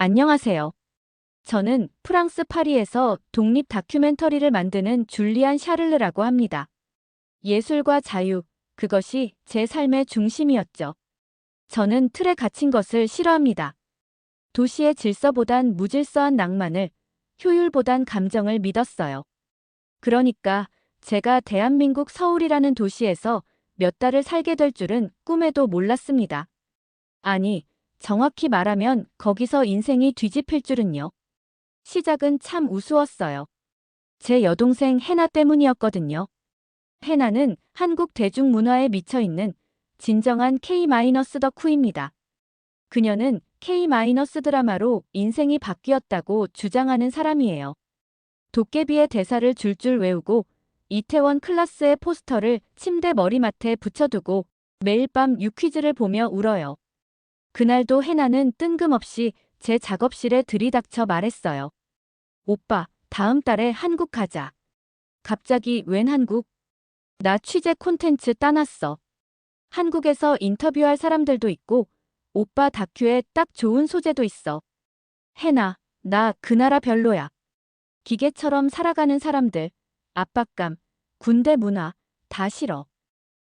안녕하세요. 저는 프랑스 파리에서 독립 다큐멘터리를 만드는 줄리안 샤를르라고 합니다. 예술과 자유, 그것이 제 삶의 중심이었죠. 저는 틀에 갇힌 것을 싫어합니다. 도시의 질서보단 무질서한 낭만을, 효율보단 감정을 믿었어요. 그러니까 제가 대한민국 서울이라는 도시에서 몇 달을 살게 될 줄은 꿈에도 몰랐습니다. 아니, 정확히 말하면 거기서 인생이 뒤집힐 줄은요. 시작은 참 우스웠어요. 제 여동생 해나 때문이었거든요. 해나는 한국 대중문화에 미쳐있는 진정한 K-덕후입니다. 그녀는 K- 드라마로 인생이 바뀌었다고 주장하는 사람이에요. 도깨비의 대사를 줄줄 외우고 이태원 클라스의 포스터를 침대 머리맡에 붙여두고 매일 밤 유퀴즈를 보며 울어요. 그날도 해나는 뜬금없이 제 작업실에 들이닥쳐 말했어요. 오빠, 다음 달에 한국 가자. 갑자기 웬 한국? 나 취재 콘텐츠 따놨어. 한국에서 인터뷰할 사람들도 있고 오빠 다큐에 딱 좋은 소재도 있어. 해나, 나 그 나라 별로야. 기계처럼 살아가는 사람들, 압박감, 군대 문화, 다 싫어.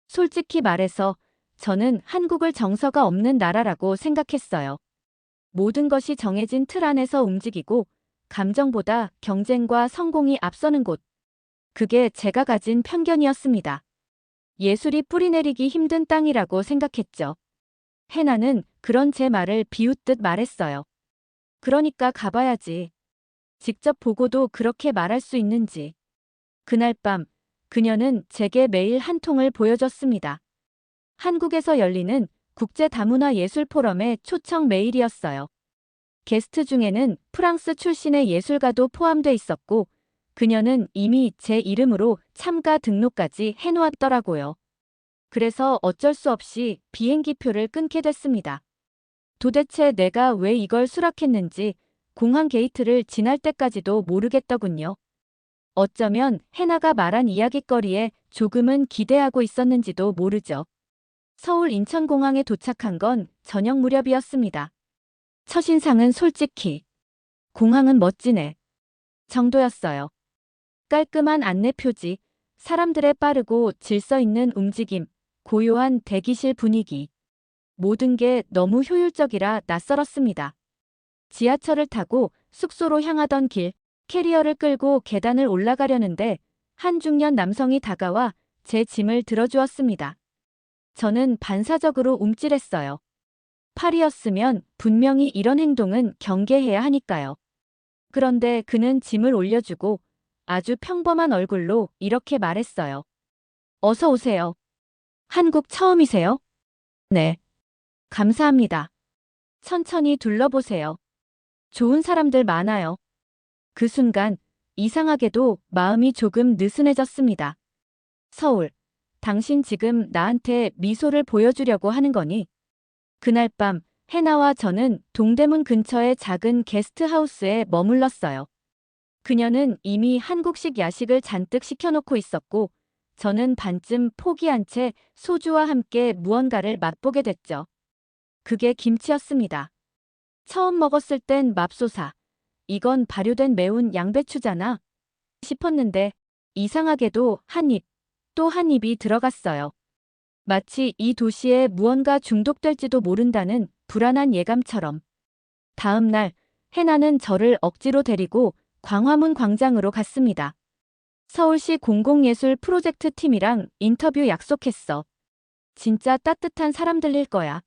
솔직히 말해서 저는 한국을 정서가 없는 나라라고 생각했어요. 모든 것이 정해진 틀 안에서 움직이고 감정보다 경쟁과 성공이 앞서는 곳. 그게 제가 가진 편견이었습니다. 예술이 뿌리내리기 힘든 땅이라고 생각했죠. 해나는 그런 제 말을 비웃듯 말했어요. 그러니까 가봐야지. 직접 보고도 그렇게 말할 수 있는지. 그날 밤, 그녀는 제게 메일 한 통을 보여줬습니다. 한국에서 열리는 국제다문화예술포럼의 초청 메일이었어요. 게스트 중에는 프랑스 출신의 예술가도 포함돼 있었고, 그녀는 이미 제 이름으로 참가 등록까지 해놓았더라고요. 그래서 어쩔 수 없이 비행기표를 끊게 됐습니다. 도대체 내가 왜 이걸 수락했는지 공항 게이트를 지날 때까지도 모르겠더군요. 어쩌면 해나가 말한 이야깃거리에 조금은 기대하고 있었는지도 모르죠. 서울 인천공항에 도착한 건 저녁 무렵이었습니다. 첫인상은 솔직히 공항은 멋지네 정도였어요. 깔끔한 안내 표지, 사람들의 빠르고 질서 있는 움직임, 고요한 대기실 분위기. 모든 게 너무 효율적이라 낯설었습니다. 지하철을 타고 숙소로 향하던 길, 캐리어를 끌고 계단을 올라가려는데 한 중년 남성이 다가와 제 짐을 들어주었습니다. 저는 반사적으로 움찔했어요. 파리였으면 분명히 이런 행동은 경계해야 하니까요. 그런데 그는 짐을 올려주고 아주 평범한 얼굴로 이렇게 말했어요. 어서 오세요. 한국 처음이세요? 네. 감사합니다. 천천히 둘러보세요. 좋은 사람들 많아요. 그 순간 이상하게도 마음이 조금 느슨해졌습니다. 서울, 당신 지금 나한테 미소를 보여주려고 하는 거니? 그날 밤 해나와 저는 동대문 근처의 작은 게스트하우스에 머물렀어요. 그녀는 이미 한국식 야식을 잔뜩 시켜놓고 있었고 저는 반쯤 포기한 채 소주와 함께 무언가를 맛보게 됐죠. 그게 김치였습니다. 처음 먹었을 땐 맙소사. 이건 발효된 매운 양배추잖아 싶었는데 이상하게도 한 입, 또 한 입이 들어갔어요. 마치 이 도시에 무언가 중독될지도 모른다는 불안한 예감처럼. 다음 날 해나는 저를 억지로 데리고 광화문 광장으로 갔습니다. 서울시 공공예술 프로젝트 팀이랑 인터뷰 약속했어. 진짜 따뜻한 사람들일 거야.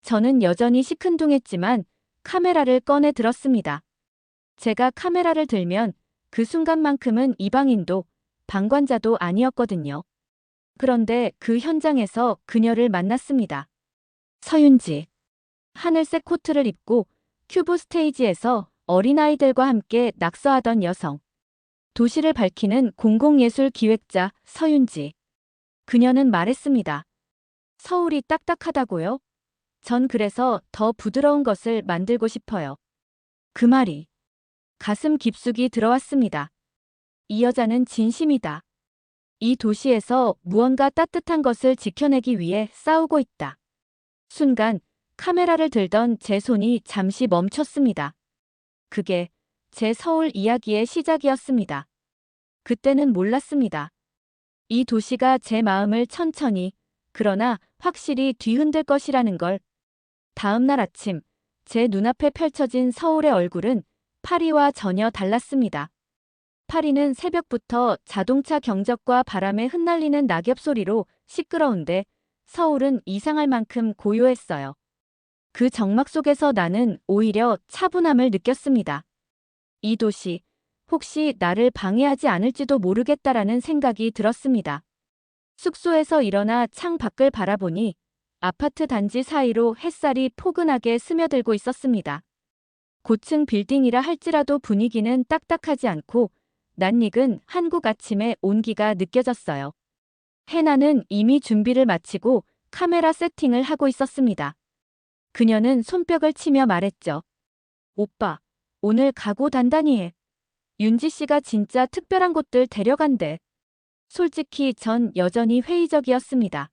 저는 여전히 시큰둥했지만 카메라를 꺼내 들었습니다. 제가 카메라를 들면 그 순간만큼은 이방인도 방관자도 아니었거든요. 그런데 그 현장에서 그녀를 만났습니다. 서윤지. 하늘색 코트를 입고 큐브 스테이지에서 어린아이들과 함께 낙서하던 여성. 도시를 밝히는 공공예술 기획자 서윤지. 그녀는 말했습니다. 서울이 딱딱하다고요? 전 그래서 더 부드러운 것을 만들고 싶어요. 그 말이 가슴 깊숙이 들어왔습니다. 이 여자는 진심이다. 이 도시에서 무언가 따뜻한 것을 지켜내기 위해 싸우고 있다. 순간 카메라를 들던 제 손이 잠시 멈췄습니다. 그게 제 서울 이야기의 시작이었습니다. 그때는 몰랐습니다. 이 도시가 제 마음을 천천히, 그러나 확실히 뒤흔들 것이라는 걸. 다음 날 아침, 제 눈앞에 펼쳐진 서울의 얼굴은 파리와 전혀 달랐습니다. 파리는 새벽부터 자동차 경적과 바람에 흩날리는 낙엽 소리로 시끄러운데 서울은 이상할 만큼 고요했어요. 그 정막 속에서 나는 오히려 차분함을 느꼈습니다. 이 도시, 혹시 나를 방해하지 않을지도 모르겠다라는 생각이 들었습니다. 숙소에서 일어나 창 밖을 바라보니 아파트 단지 사이로 햇살이 포근하게 스며들고 있었습니다. 고층 빌딩이라 할지라도 분위기는 딱딱하지 않고 낯익은 한국 아침의 온기가 느껴졌어요. 해나는 이미 준비를 마치고 카메라 세팅을 하고 있었습니다. 그녀는 손뼉을 치며 말했죠. 오빠, 오늘 각오 단단히 해. 윤지 씨가 진짜 특별한 곳들 데려간대. 솔직히 전 여전히 회의적이었습니다.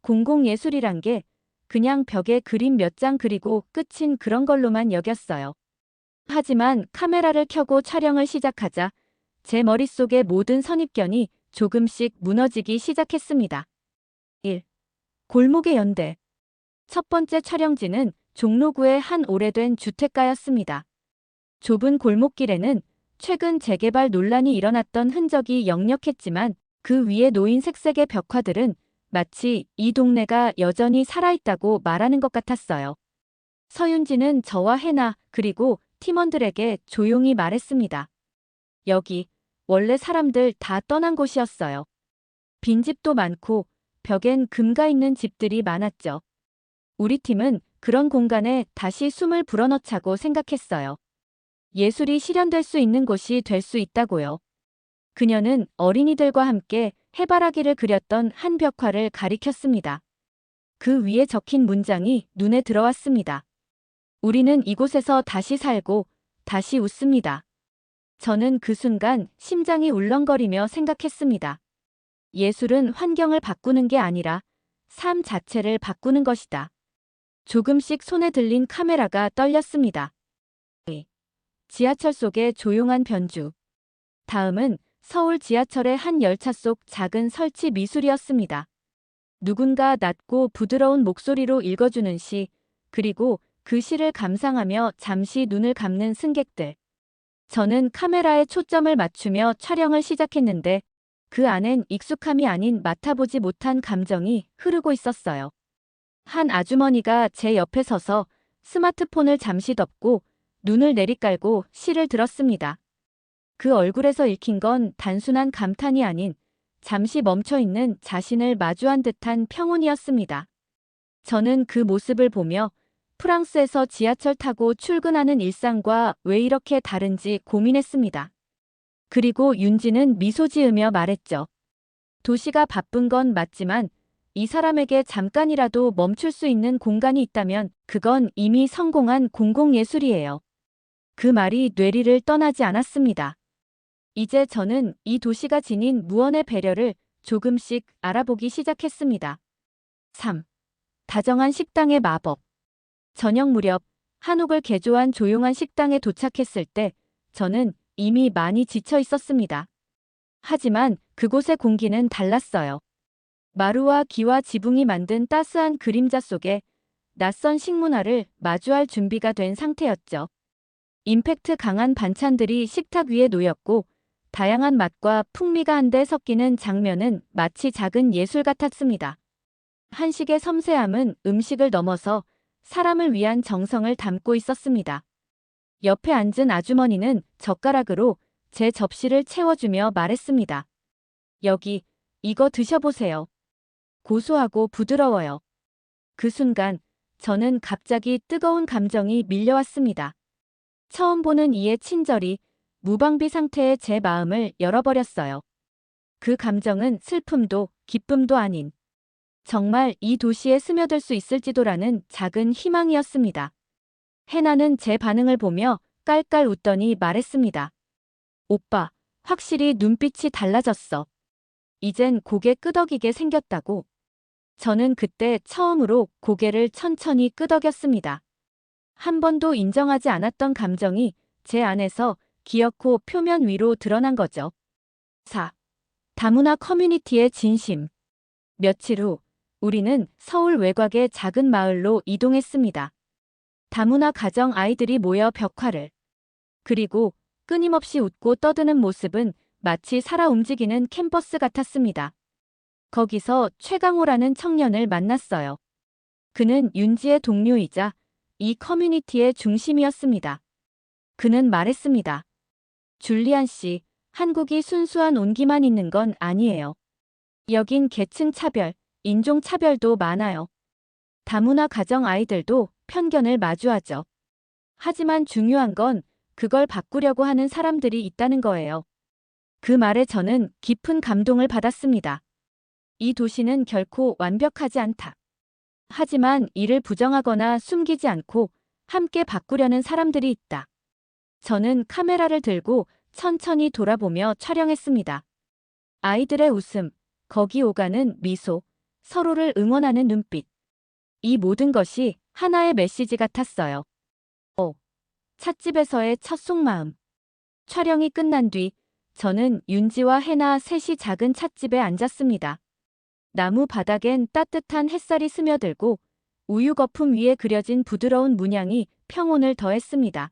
공공예술이란 게 그냥 벽에 그림 몇 장 그리고 끝인 그런 걸로만 여겼어요. 하지만 카메라를 켜고 촬영을 시작하자 제 머릿속의 모든 선입견이 조금씩 무너지기 시작했습니다. 1. 골목의 연대. 첫 번째 촬영지는 종로구의 한 오래된 주택가였습니다. 좁은 골목길에는 최근 재개발 논란이 일어났던 흔적이 역력했지만 그 위에 놓인 색색의 벽화들은 마치 이 동네가 여전히 살아있다고 말하는 것 같았어요. 서윤지는 저와 해나 그리고 팀원들에게 조용히 말했습니다. 여기 원래 사람들 다 떠난 곳이었어요. 빈집도 많고 벽엔 금가 있는 집들이 많았죠. 우리 팀은 그런 공간에 다시 숨을 불어넣자고 생각했어요. 예술이 실현될 수 있는 곳이 될 수 있다고요. 그녀는 어린이들과 함께 해바라기를 그렸던 한 벽화를 가리켰습니다. 그 위에 적힌 문장이 눈에 들어왔습니다. 우리는 이곳에서 다시 살고 다시 웃습니다. 저는 그 순간 심장이 울렁거리며 생각했습니다. 예술은 환경을 바꾸는 게 아니라 삶 자체를 바꾸는 것이다. 조금씩 손에 들린 카메라가 떨렸습니다. 지하철 속의 조용한 변주. 다음은 서울 지하철의 한 열차 속 작은 설치 미술이었습니다. 누군가 낮고 부드러운 목소리로 읽어주는 시, 그리고 그 시를 감상하며 잠시 눈을 감는 승객들. 저는 카메라에 초점을 맞추며 촬영을 시작했는데 그 안엔 익숙함이 아닌 맡아보지 못한 감정이 흐르고 있었어요. 한 아주머니가 제 옆에 서서 스마트폰을 잠시 덮고 눈을 내리깔고 시를 들었습니다. 그 얼굴에서 읽힌 건 단순한 감탄이 아닌 잠시 멈춰있는 자신을 마주한 듯한 평온이었습니다. 저는 그 모습을 보며 프랑스에서 지하철 타고 출근하는 일상과 왜 이렇게 다른지 고민했습니다. 그리고 윤지는 미소 지으며 말했죠. 도시가 바쁜 건 맞지만 이 사람에게 잠깐이라도 멈출 수 있는 공간이 있다면 그건 이미 성공한 공공예술이에요. 그 말이 뇌리를 떠나지 않았습니다. 이제 저는 이 도시가 지닌 무언의 배려를 조금씩 알아보기 시작했습니다. 3. 다정한 식당의 마법. 저녁 무렵 한옥을 개조한 조용한 식당에 도착했을 때 저는 이미 많이 지쳐 있었습니다. 하지만 그곳의 공기는 달랐어요. 마루와 기와 지붕이 만든 따스한 그림자 속에 낯선 식문화를 마주할 준비가 된 상태였죠. 임팩트 강한 반찬들이 식탁 위에 놓였고 다양한 맛과 풍미가 한데 섞이는 장면은 마치 작은 예술 같았습니다. 한식의 섬세함은 음식을 넘어서 사람을 위한 정성을 담고 있었습니다. 옆에 앉은 아주머니는 젓가락으로 제 접시를 채워주며 말했습니다. 여기, 이거 드셔보세요. 고소하고 부드러워요. 그 순간 저는 갑자기 뜨거운 감정이 밀려왔습니다. 처음 보는 이의 친절이 무방비 상태의 제 마음을 열어버렸어요. 그 감정은 슬픔도 기쁨도 아닌 정말 이 도시에 스며들 수 있을지도라는 작은 희망이었습니다. 해나는 제 반응을 보며 깔깔 웃더니 말했습니다. 오빠, 확실히 눈빛이 달라졌어. 이젠 고개 끄덕이게 생겼다고. 저는 그때 처음으로 고개를 천천히 끄덕였습니다. 한 번도 인정하지 않았던 감정이 제 안에서 기어코 표면 위로 드러난 거죠. 4. 다문화 커뮤니티의 진심. 며칠 후 우리는 서울 외곽의 작은 마을로 이동했습니다. 다문화 가정 아이들이 모여 벽화를 그리고 끊임없이 웃고 떠드는 모습은 마치 살아 움직이는 캠퍼스 같았습니다. 거기서 최강호라는 청년을 만났어요. 그는 윤지의 동료이자 이 커뮤니티의 중심이었습니다. 그는 말했습니다. 줄리안 씨, 한국이 순수한 온기만 있는 건 아니에요. 여긴 계층 차별, 인종 차별도 많아요. 다문화 가정 아이들도 편견을 마주하죠. 하지만 중요한 건 그걸 바꾸려고 하는 사람들이 있다는 거예요. 그 말에 저는 깊은 감동을 받았습니다. 이 도시는 결코 완벽하지 않다. 하지만 이를 부정하거나 숨기지 않고 함께 바꾸려는 사람들이 있다. 저는 카메라를 들고 천천히 돌아보며 촬영했습니다. 아이들의 웃음, 거기 오가는 미소, 서로를 응원하는 눈빛. 이 모든 것이 하나의 메시지 같았어요. 찻집에서의 첫 속마음. 촬영이 끝난 뒤 저는 윤지와 해나 셋이 작은 찻집에 앉았습니다. 나무 바닥엔 따뜻한 햇살이 스며들고 우유 거품 위에 그려진 부드러운 문양이 평온을 더했습니다.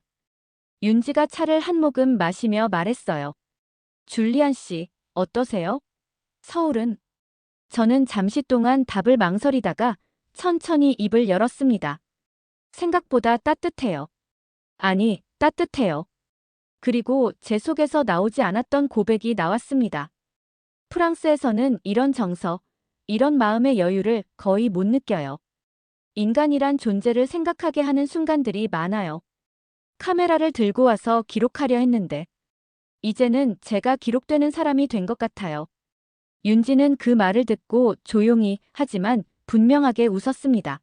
윤지가 차를 한 모금 마시며 말했어요. 줄리안 씨, 어떠세요? 서울은? 저는 잠시 동안 답을 망설이다가 천천히 입을 열었습니다. 생각보다 따뜻해요. 아니, 따뜻해요. 그리고 제 속에서 나오지 않았던 고백이 나왔습니다. 프랑스에서는 이런 정서, 이런 마음의 여유를 거의 못 느껴요. 인간이란 존재를 생각하게 하는 순간들이 많아요. 카메라를 들고 와서 기록하려 했는데 이제는 제가 기록되는 사람이 된 것 같아요. 윤지는 그 말을 듣고 조용히 하지만 분명하게 웃었습니다.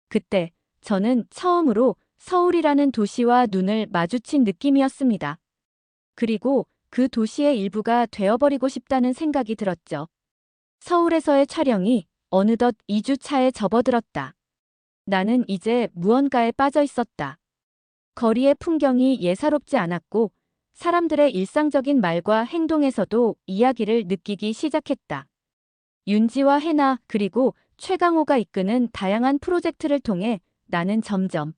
그때 저는 처음으로 서울이라는 도시와 눈을 마주친 느낌이었습니다. 그리고 그 도시의 일부가 되어버리고 싶다는 생각이 들었죠. 서울에서의 촬영이 어느덧 2주 차에 접어들었다. 나는 이제 무언가에 빠져 있었다. 거리의 풍경이 예사롭지 않았고 사람들의 일상적인 말과 행동에서도 이야기를 느끼기 시작했다. 윤지와 해나 그리고 최강호가 이끄는 다양한 프로젝트를 통해 나는 점점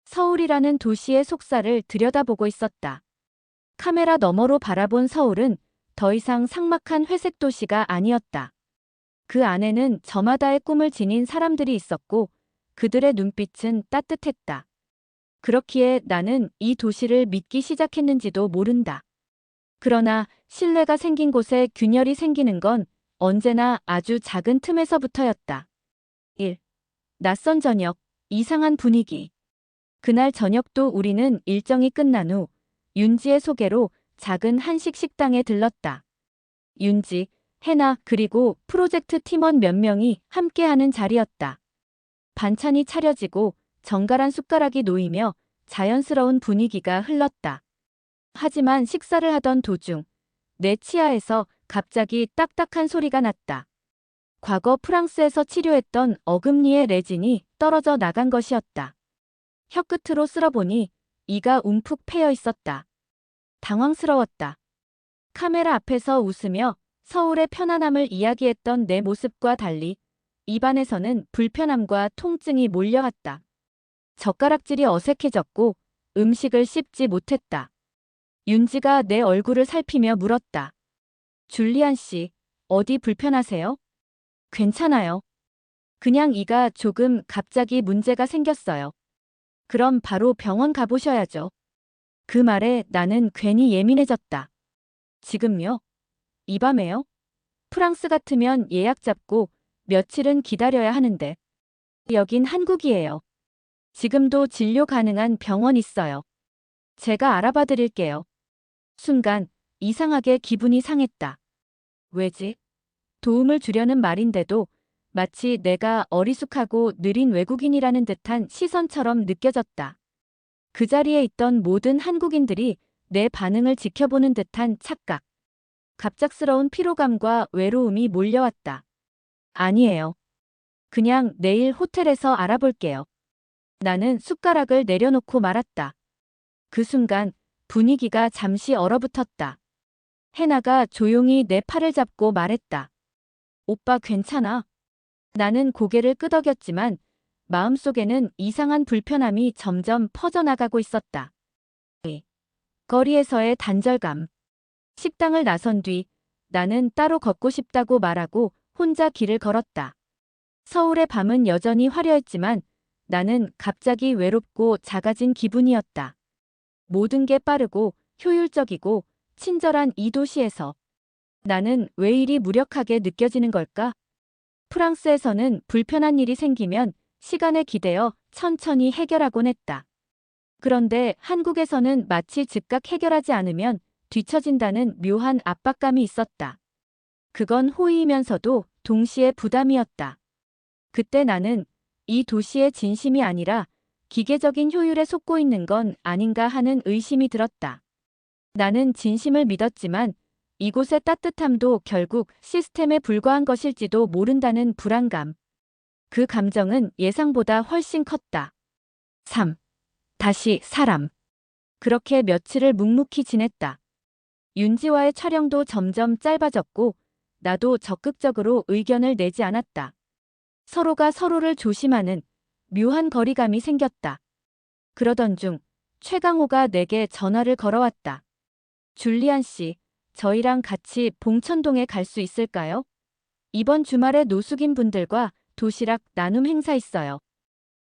서울이라는 도시의 속살을 들여다보고 있었다. 카메라 너머로 바라본 서울은 더 이상 삭막한 회색 도시가 아니었다. 그 안에는 저마다의 꿈을 지닌 사람들이 있었고 그들의 눈빛은 따뜻했다. 그렇기에 나는 이 도시를 믿기 시작했는지도 모른다. 그러나 신뢰가 생긴 곳에 균열이 생기는 건 언제나 아주 작은 틈에서부터였다. 1. 낯선 저녁, 이상한 분위기. 그날 저녁도 우리는 일정이 끝난 후 윤지의 소개로 작은 한식 식당에 들렀다. 윤지, 해나 그리고 프로젝트 팀원 몇 명이 함께하는 자리였다. 반찬이 차려지고 정갈한 숟가락이 놓이며 자연스러운 분위기가 흘렀다. 하지만 식사를 하던 도중 내 치아에서 갑자기 딱딱한 소리가 났다. 과거 프랑스에서 치료했던 어금니의 레진이 떨어져 나간 것이었다. 혀끝으로 쓸어보니 이가 움푹 패여 있었다. 당황스러웠다. 카메라 앞에서 웃으며 서울의 편안함을 이야기했던 내 모습과 달리 입안에서는 불편함과 통증이 몰려왔다. 젓가락질이 어색해졌고 음식을 씹지 못했다. 윤지가 내 얼굴을 살피며 물었다. 줄리안 씨, 어디 불편하세요? 괜찮아요. 그냥 이가 조금 갑자기 문제가 생겼어요. 그럼 바로 병원 가보셔야죠. 그 말에 나는 괜히 예민해졌다. 지금요? 이 밤에요? 프랑스 같으면 예약 잡고 며칠은 기다려야 하는데. 여긴 한국이에요. 지금도 진료 가능한 병원 있어요. 제가 알아봐 드릴게요. 순간 이상하게 기분이 상했다. 왜지? 도움을 주려는 말인데도 마치 내가 어리숙하고 느린 외국인이라는 듯한 시선처럼 느껴졌다. 그 자리에 있던 모든 한국인들이 내 반응을 지켜보는 듯한 착각. 갑작스러운 피로감과 외로움이 몰려왔다. 아니에요. 그냥 내일 호텔에서 알아볼게요. 나는 숟가락을 내려놓고 말았다. 그 순간 분위기가 잠시 얼어붙었다. 해나가 조용히 내 팔을 잡고 말했다. 오빠 괜찮아? 나는 고개를 끄덕였지만 마음속에는 이상한 불편함이 점점 퍼져나가고 있었다. 거리에서의 단절감. 식당을 나선 뒤 나는 따로 걷고 싶다고 말하고 혼자 길을 걸었다. 서울의 밤은 여전히 화려했지만 나는 갑자기 외롭고 작아진 기분이었다. 모든 게 빠르고 효율적이고 친절한 이 도시에서 나는 왜 이리 무력하게 느껴지는 걸까? 프랑스에서는 불편한 일이 생기면 시간에 기대어 천천히 해결하곤 했다. 그런데 한국에서는 마치 즉각 해결하지 않으면 뒤처진다는 묘한 압박감이 있었다. 그건 호의이면서도 동시에 부담이었다. 그때 나는 이 도시의 진심이 아니라 기계적인 효율에 속고 있는 건 아닌가 하는 의심이 들었다. 나는 진심을 믿었지만 이곳의 따뜻함도 결국 시스템에 불과한 것일지도 모른다는 불안감. 그 감정은 예상보다 훨씬 컸다. 3. 다시 사람. 그렇게 며칠을 묵묵히 지냈다. 윤지와의 촬영도 점점 짧아졌고 나도 적극적으로 의견을 내지 않았다. 서로가 서로를 조심하는 묘한 거리감이 생겼다. 그러던 중 최강호가 내게 전화를 걸어왔다. 줄리안 씨, 저희랑 같이 봉천동에 갈 수 있을까요? 이번 주말에 노숙인 분들과 도시락 나눔 행사 있어요.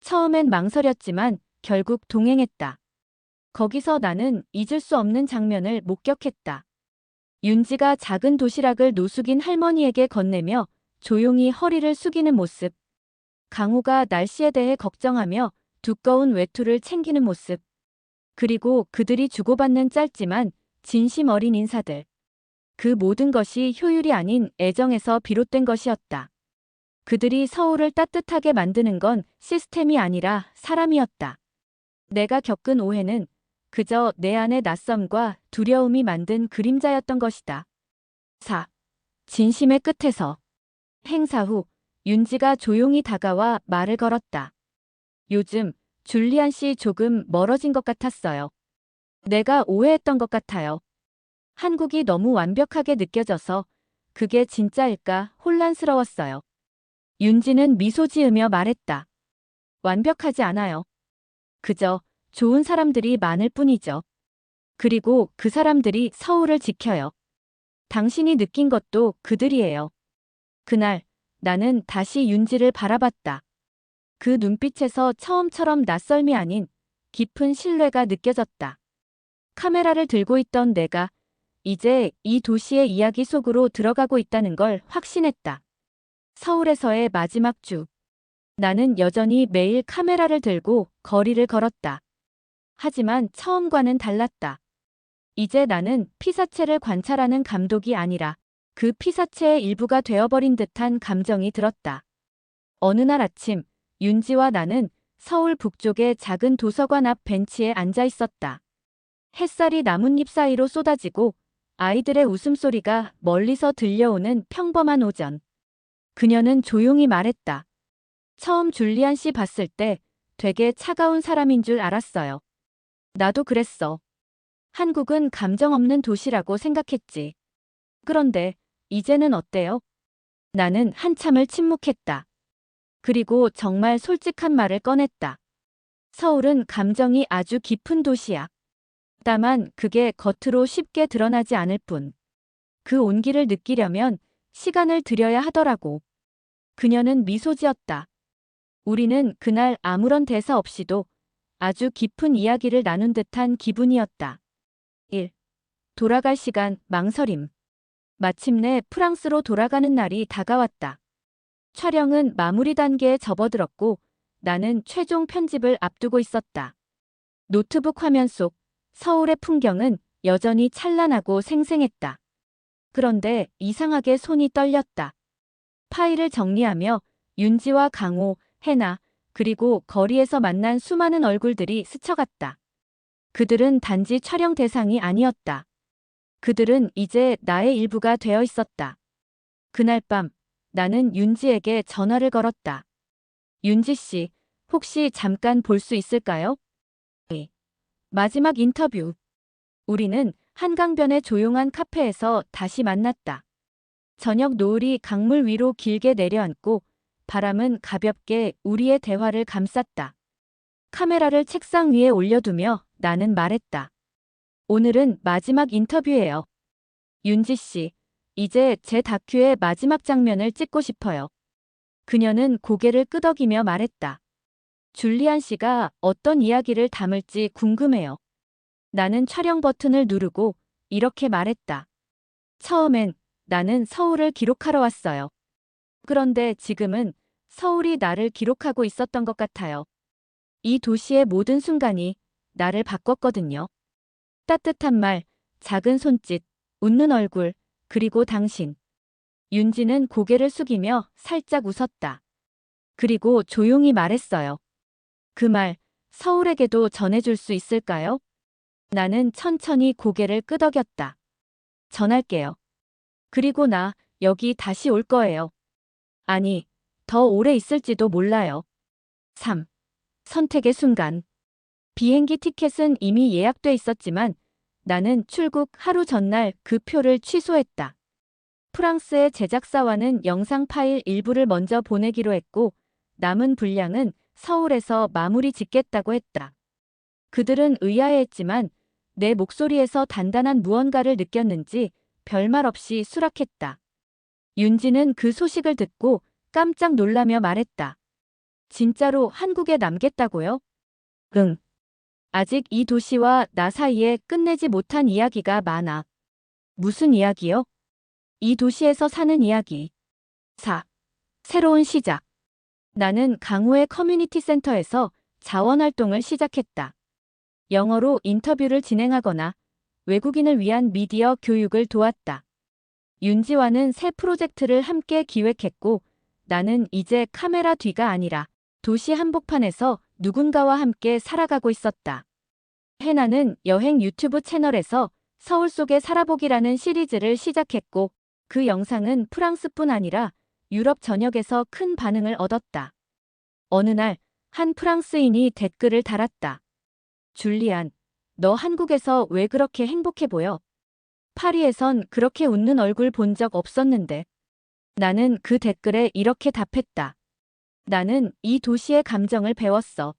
처음엔 망설였지만 결국 동행했다. 거기서 나는 잊을 수 없는 장면을 목격했다. 윤지가 작은 도시락을 노숙인 할머니에게 건네며 조용히 허리를 숙이는 모습. 강호가 날씨에 대해 걱정하며 두꺼운 외투를 챙기는 모습. 그리고 그들이 주고받는 짧지만 진심 어린 인사들. 그 모든 것이 효율이 아닌 애정에서 비롯된 것이었다. 그들이 서울을 따뜻하게 만드는 건 시스템이 아니라 사람이었다. 내가 겪은 오해는 그저 내 안의 낯섦과 두려움이 만든 그림자였던 것이다. 4. 진심의 끝에서. 행사 후 윤지가 조용히 다가와 말을 걸었다. 요즘 줄리안 씨 조금 멀어진 것 같았어요. 내가 오해했던 것 같아요. 한국이 너무 완벽하게 느껴져서 그게 진짜일까 혼란스러웠어요. 윤지는 미소 지으며 말했다. 완벽하지 않아요. 그저 좋은 사람들이 많을 뿐이죠. 그리고 그 사람들이 서울을 지켜요. 당신이 느낀 것도 그들이에요. 그날 나는 다시 윤지를 바라봤다. 그 눈빛에서 처음처럼 낯설미 아닌 깊은 신뢰가 느껴졌다. 카메라를 들고 있던 내가 이제 이 도시의 이야기 속으로 들어가고 있다는 걸 확신했다. 서울에서의 마지막 주. 나는 여전히 매일 카메라를 들고 거리를 걸었다. 하지만 처음과는 달랐다. 이제 나는 피사체를 관찰하는 감독이 아니라 그 피사체의 일부가 되어버린 듯한 감정이 들었다. 어느 날 아침, 윤지와 나는 서울 북쪽의 작은 도서관 앞 벤치에 앉아 있었다. 햇살이 나뭇잎 사이로 쏟아지고 아이들의 웃음소리가 멀리서 들려오는 평범한 오전. 그녀는 조용히 말했다. 처음 줄리안 씨 봤을 때 되게 차가운 사람인 줄 알았어요. 나도 그랬어. 한국은 감정 없는 도시라고 생각했지. 그런데 이제는 어때요? 나는 한참을 침묵했다. 그리고 정말 솔직한 말을 꺼냈다. 서울은 감정이 아주 깊은 도시야. 다만 그게 겉으로 쉽게 드러나지 않을 뿐. 그 온기를 느끼려면 시간을 들여야 하더라고. 그녀는 미소 지었다. 우리는 그날 아무런 대사 없이도 아주 깊은 이야기를 나눈 듯한 기분이었다. 1. 돌아갈 시간, 망설임. 마침내 프랑스로 돌아가는 날이 다가왔다. 촬영은 마무리 단계에 접어들었고 나는 최종 편집을 앞두고 있었다. 노트북 화면 속 서울의 풍경은 여전히 찬란하고 생생했다. 그런데 이상하게 손이 떨렸다. 파일을 정리하며 윤지와 강호, 해나, 그리고 거리에서 만난 수많은 얼굴들이 스쳐갔다. 그들은 단지 촬영 대상이 아니었다. 그들은 이제 나의 일부가 되어 있었다. 그날 밤 나는 윤지에게 전화를 걸었다. 윤지 씨, 혹시 잠깐 볼 수 있을까요? 네. 마지막 인터뷰. 우리는 한강변의 조용한 카페에서 다시 만났다. 저녁 노을이 강물 위로 길게 내려앉고 바람은 가볍게 우리의 대화를 감쌌다. 카메라를 책상 위에 올려두며 나는 말했다. 오늘은 마지막 인터뷰예요. 윤지 씨, 이제 제 다큐의 마지막 장면을 찍고 싶어요. 그녀는 고개를 끄덕이며 말했다. 줄리안 씨가 어떤 이야기를 담을지 궁금해요. 나는 촬영 버튼을 누르고 이렇게 말했다. 처음엔 나는 서울을 기록하러 왔어요. 그런데 지금은 서울이 나를 기록하고 있었던 것 같아요. 이 도시의 모든 순간이 나를 바꿨거든요. 따뜻한 말, 작은 손짓, 웃는 얼굴, 그리고 당신. 윤지는 고개를 숙이며 살짝 웃었다. 그리고 조용히 말했어요. 그 말, 서울에게도 전해줄 수 있을까요? 나는 천천히 고개를 끄덕였다. 전할게요. 그리고 나 여기 다시 올 거예요. 아니, 더 오래 있을지도 몰라요. 3. 선택의 순간. 비행기 티켓은 이미 예약돼 있었지만 나는 출국 하루 전날 그 표를 취소했다. 프랑스의 제작사와는 영상 파일 일부를 먼저 보내기로 했고 남은 분량은 서울에서 마무리 짓겠다고 했다. 그들은 의아해했지만 내 목소리에서 단단한 무언가를 느꼈는지 별말 없이 수락했다. 윤지는 그 소식을 듣고 깜짝 놀라며 말했다. 진짜로 한국에 남겠다고요? 응. 아직 이 도시와 나 사이에 끝내지 못한 이야기가 많아. 무슨 이야기요? 이 도시에서 사는 이야기. 4. 새로운 시작. 나는 강호의 커뮤니티 센터에서 자원활동을 시작했다. 영어로 인터뷰를 진행하거나 외국인을 위한 미디어 교육을 도왔다. 윤지와는 새 프로젝트를 함께 기획했고 나는 이제 카메라 뒤가 아니라 도시 한복판에서 누군가와 함께 살아가고 있었다. 해나는 여행 유튜브 채널에서 서울 속의 살아보기라는 시리즈를 시작했고 그 영상은 프랑스뿐 아니라 유럽 전역에서 큰 반응을 얻었다. 어느 날 한 프랑스인이 댓글을 달았다. 줄리안, 너 한국에서 왜 그렇게 행복해 보여? 파리에선 그렇게 웃는 얼굴 본 적 없었는데. 나는 그 댓글에 이렇게 답했다. 나는 이 도시의 감정을 배웠어.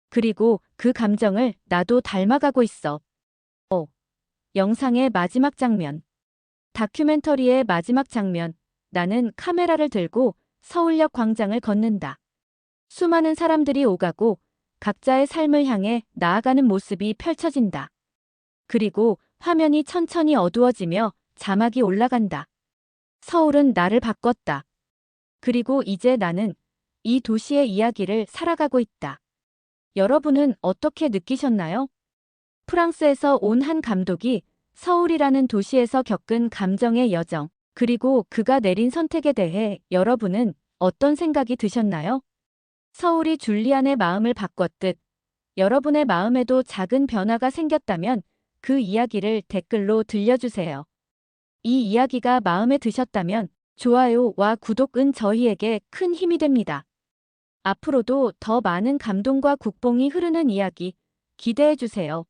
그리고 그 감정을 나도 닮아가고 있어. 영상의 마지막 장면. 다큐멘터리의 마지막 장면. 나는 카메라를 들고 서울역 광장을 걷는다. 수많은 사람들이 오가고 각자의 삶을 향해 나아가는 모습이 펼쳐진다. 그리고 화면이 천천히 어두워지며 자막이 올라간다. 서울은 나를 바꿨다. 그리고 이제 나는 이 도시의 이야기를 살아가고 있다. 여러분은 어떻게 느끼셨나요? 프랑스에서 온 한 감독이 서울이라는 도시에서 겪은 감정의 여정, 그리고 그가 내린 선택에 대해 여러분은 어떤 생각이 드셨나요? 서울이 줄리안의 마음을 바꿨듯 여러분의 마음에도 작은 변화가 생겼다면 그 이야기를 댓글로 들려주세요. 이 이야기가 마음에 드셨다면 좋아요와 구독은 저희에게 큰 힘이 됩니다. 앞으로도 더 많은 감동과 국뽕이 흐르는 이야기 기대해주세요.